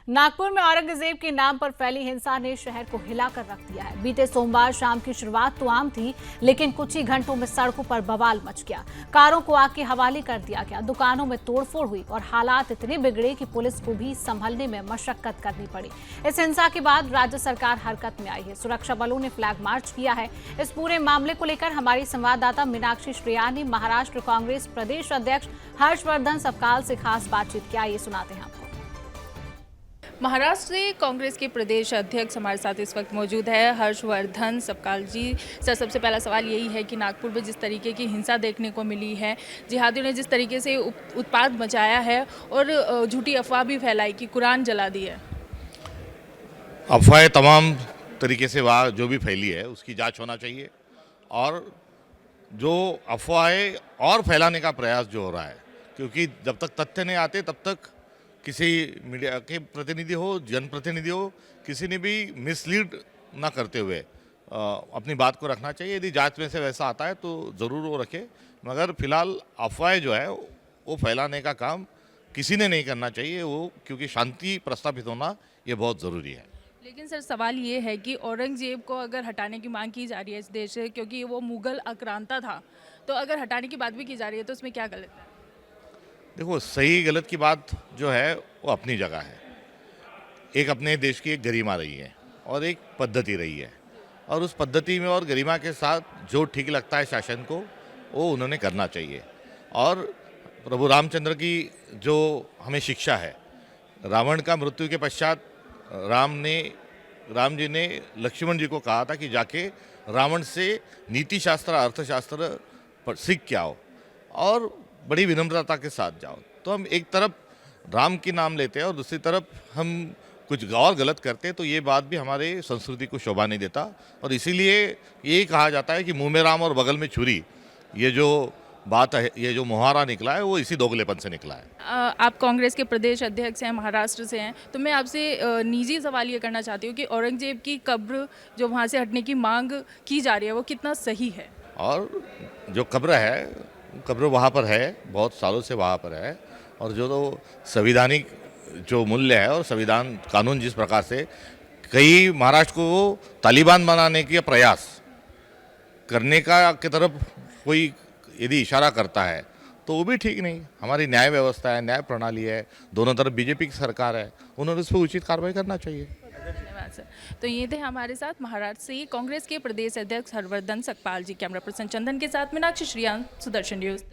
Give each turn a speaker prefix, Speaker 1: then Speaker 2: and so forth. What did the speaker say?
Speaker 1: नागपुर में औरंगजेब के नाम पर फैली हिंसा ने शहर को हिलाकर रख दिया है। बीते सोमवार शाम की शुरुआत तो आम थी, लेकिन कुछ ही घंटों में सड़कों पर बवाल मच गया। कारों को आग के हवाले कर दिया गया, दुकानों में तोड़फोड़ हुई और हालात इतने बिगड़े कि पुलिस को भी संभलने में मशक्कत करनी पड़ी। इस हिंसा के बाद राज्य सरकार हरकत में आई है। सुरक्षा बलों ने फ्लैग मार्च किया है। इस पूरे मामले को लेकर हमारी संवाददाता मीनाक्षी श्रेया ने महाराष्ट्र कांग्रेस प्रदेश अध्यक्ष हर्षवर्धन सपकाल से खास बातचीत किया। ये सुनाते हैं आपको।
Speaker 2: महाराष्ट्र से कांग्रेस के प्रदेश अध्यक्ष हमारे साथ इस वक्त मौजूद है, हर्षवर्धन सपकाल जी। सर, सबसे पहला सवाल यही है कि नागपुर में जिस तरीके की हिंसा देखने को मिली है, जिहादियों ने जिस तरीके से उत्पात मचाया है और झूठी अफवाह भी फैलाई कि कुरान जला दी है।
Speaker 3: अफवाहें तमाम तरीके से वहाँ जो भी फैली है उसकी जांच होना चाहिए, और जो अफवाहें और फैलाने का प्रयास जो हो रहा है, क्योंकि जब तक तथ्य नहीं आते तब तक किसी मीडिया के प्रतिनिधि हो, जनप्रतिनिधि हो, किसी ने भी मिसलीड ना करते हुए अपनी बात को रखना चाहिए। यदि जांच में से वैसा आता है तो ज़रूर वो रखे, मगर फिलहाल अफवाहें जो है वो फैलाने का काम किसी ने नहीं करना चाहिए, वो क्योंकि शांति प्रस्थापित होना ये बहुत ज़रूरी है।
Speaker 2: लेकिन सर, सवाल ये है कि औरंगजेब को अगर हटाने की मांग की जा रही है इस देश से, क्योंकि वो मुगल आक्रांता था, तो अगर हटाने की बात भी की जा रही है तो उसमें क्या गलत है?
Speaker 3: देखो, सही गलत की बात जो है वो अपनी जगह है। एक अपने देश की एक गरिमा रही है और एक पद्धति रही है, और उस पद्धति में और गरिमा के साथ जो ठीक लगता है शासन को वो उन्होंने करना चाहिए। और प्रभु रामचंद्र की जो हमें शिक्षा है, रावण का मृत्यु के पश्चात राम जी ने लक्ष्मण जी को कहा था कि जाके रावण से नीति शास्त्र अर्थशास्त्र सीख के आओ और बड़ी विनम्रता के साथ जाओ। तो हम एक तरफ राम की नाम लेते हैं और दूसरी तरफ हम कुछ और गलत करते हैं, तो ये बात भी हमारे संस्कृति को शोभा नहीं देता। और इसीलिए ये कहा जाता है कि मुंह में राम और बगल में छुरी, ये जो बात है, ये जो मुहावरा निकला है वो इसी दोगलेपन से निकला है।
Speaker 2: आप कांग्रेस के प्रदेश अध्यक्ष हैं, महाराष्ट्र से हैं, तो मैं आपसे निजी सवाल ये करना चाहती हूँ कि औरंगजेब की कब्र जो वहाँ से हटने की मांग की जा रही है वो कितना सही है? और
Speaker 3: जो कब्र वहाँ पर है, बहुत सालों से वहाँ पर है, और जो तो संविधानिक जो मूल्य है और संविधान कानून जिस प्रकार से कई महाराष्ट्र को तालिबान बनाने के प्रयास करने का की तरफ कोई यदि इशारा करता है तो वो भी ठीक नहीं। हमारी न्याय व्यवस्था है, न्याय प्रणाली है, दोनों तरफ बीजेपी की सरकार है, उन्होंने उस पर उचित कार्रवाई करना चाहिए।
Speaker 2: धन्यवाद सर। तो ये थे हमारे साथ महाराष्ट्र से कांग्रेस के प्रदेश अध्यक्ष हर्षवर्धन सपकाल जी। कैमरा पर्सन चंदन के साथ मीनाक्षी श्रेया, सुदर्शन न्यूज़।